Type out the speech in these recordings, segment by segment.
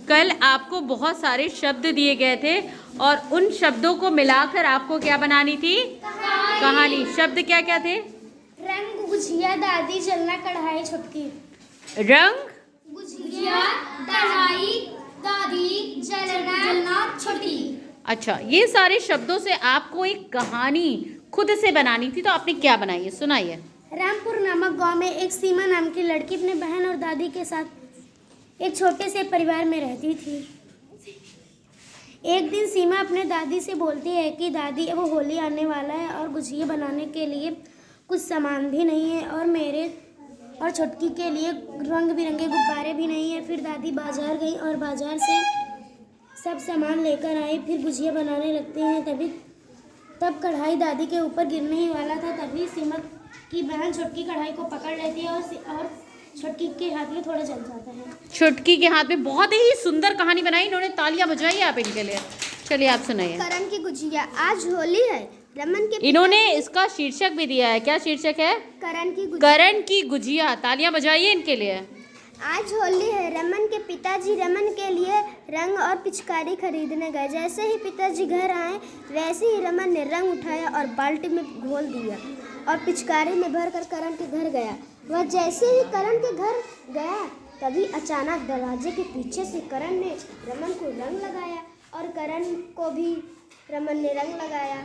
कल आपको बहुत सारे शब्द दिए गए थे और उन शब्दों को मिलाकर आपको क्या बनानी थी? कहानी। शब्द क्या क्या थे? रंग, गुजिया, दादी, जलना, कढ़ाई, छुटकी। रंग, गुजिया, कढ़ाई, दादी, जलना, छुटकी। अच्छा, ये सारे शब्दों से आपको एक कहानी खुद से बनानी थी, तो आपने क्या बनाई है? सुनाइए। रामपुर नामक गांव में एक सीमा नाम की लड़की अपने बहन और दादी के साथ एक छोटे से परिवार में रहती थी। एक दिन सीमा अपने दादी से बोलती है कि दादी, अब होली आने वाला है और गुजिया बनाने के लिए कुछ सामान भी नहीं है और मेरे और छुटकी के लिए रंग बिरंगे गुब्बारे भी नहीं है। फिर दादी बाजार गई और बाजार से सब सामान लेकर आई। फिर गुजिया बनाने लगते हैं। तब कढ़ाई दादी के ऊपर गिरने ही वाला था। तभी सीमा की बहन छुटकी कढ़ाई को पकड़ लेती है और छुटकी के हाथ में थोड़ा जल जाता है। छुटकी के हाथ में। बहुत ही सुंदर कहानी बनाई इन्होंने, तालियां बजाइए आप इनके लिए। चलिए आप सुनाइए। करण की गुजिया। आज होली है, रमन के इन्होंने इसका शीर्षक भी दिया है। क्या शीर्षक है? करण की गुजिया। तालियां बजाइए इनके लिए। आज होली है, रमन के पिताजी रमन के लिए रंग और पिचकारी खरीदने गए। जैसे ही पिताजी घर आए वैसे ही रमन ने रंग उठाया और बाल्टी में घोल दिया और पिचकारी में भरकर करण के घर गया। वह जैसे ही करण के घर गया तभी अचानक दरवाजे के पीछे से करण ने रमन को रंग लगाया और करण को भी रमन ने रंग लगाया।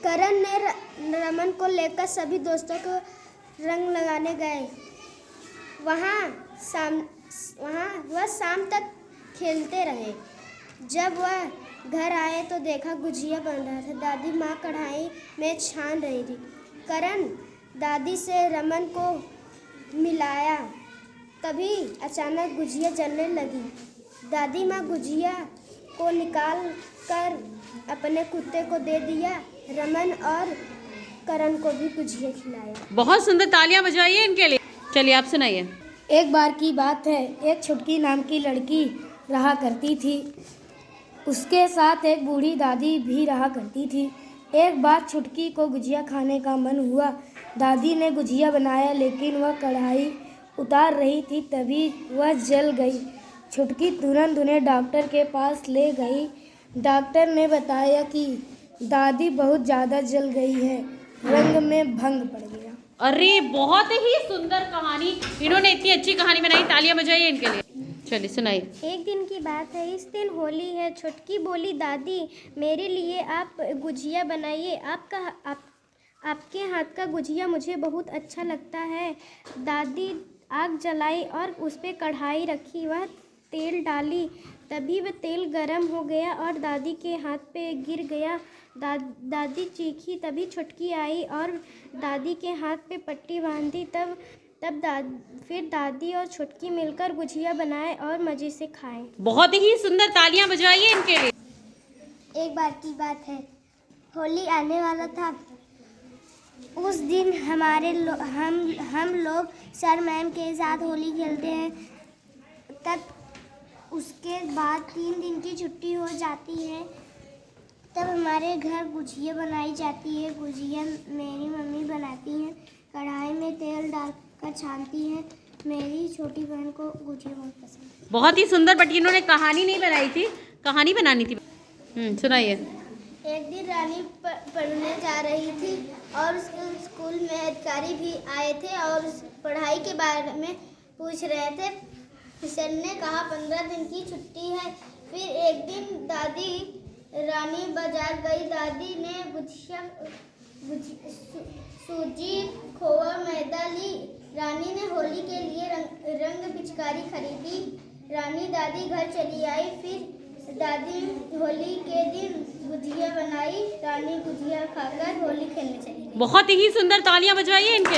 करण ने रमन को लेकर सभी दोस्तों को रंग लगाने गए। वह शाम तक खेलते रहे। जब वह घर आए तो देखा गुजिया बन रहा था। दादी माँ कढ़ाई में छान रही थी। करण दादी से रमन को मिलाया, तभी अचानक गुजिया जलने लगी। दादी माँ गुजिया को निकाल कर अपने कुत्ते को दे दिया। रमन और करण को भी गुजिया खिलाया। बहुत सुंदर, तालियां बजाइए इनके लिए। चलिए आप सुनाइए। एक बार की बात है, एक छुटकी नाम की लड़की रहा करती थी। उसके साथ एक बूढ़ी दादी भी रहा करती थी। एक बार छुटकी को गुजिया खाने का मन हुआ। दादी ने गुजिया बनाया, लेकिन वह कढ़ाई उतार रही थी तभी वह जल गई। छुटकी तुरंत उन्हें डॉक्टर के पास ले गई। डॉक्टर ने बताया कि दादी बहुत ज़्यादा जल गई है, रंग में भंग पड़ गया। अरे बहुत ही सुंदर कहानी, इन्होंने इतनी अच्छी कहानी बनाई। तालियां बजाइए इनके लिए। चलिए सुनाइए। एक दिन की बात है, इस दिन होली है। छुटकी बोली, दादी मेरे लिए आप गुजिया बनाइए। आपके हाथ का गुजिया मुझे बहुत अच्छा लगता है। दादी आग जलाई और उस पर कढ़ाई रखी। वह तेल डाली, तभी वह तेल गर्म हो गया और दादी के हाथ पे गिर गया। दादी चीखी, तभी छुटकी आई और दादी के हाथ पे पट्टी बांधी। फिर दादी और छुटकी मिलकर गुजिया बनाए और मज़े से खाए। बहुत ही सुंदर, तालियां बजाइए इनके लिए। एक बार की बात है, होली आने वाला था। उस दिन हम लोग सर मैम के साथ होली खेलते हैं। तब उसके बाद 3 दिन की छुट्टी हो जाती है। तब हमारे घर गुजिया बनाई जाती है। गुजिया मेरी मम्मी बनाती हैं, कढ़ाई में तेल डालकर छानती हैं। मेरी छोटी बहन को गुजिया बहुत पसंद है। बहुत ही सुंदर, बट इन्होंने कहानी नहीं बनाई थी, कहानी बनानी थी। सुनाइए। एक दिन रानी पढ़ने जा रही थी और स्कूल में अधिकारी भी आए थे और पढ़ाई के बारे में पूछ रहे थे। सर ने कहा 15 दिन की छुट्टी है। फिर एक दिन रानी बाजार गई। दादी ने सूजी, खोआ, मैदा ली। रानी ने होली के लिए रंग पिचकारी खरीदी। रानी दादी घर चली आई। फिर दादी होली के दिन गुजिया बनाई। रानी गुजिया खाकर होली खेलने चली गई। बहुत ही सुंदर, तालियां बजाइए इनके।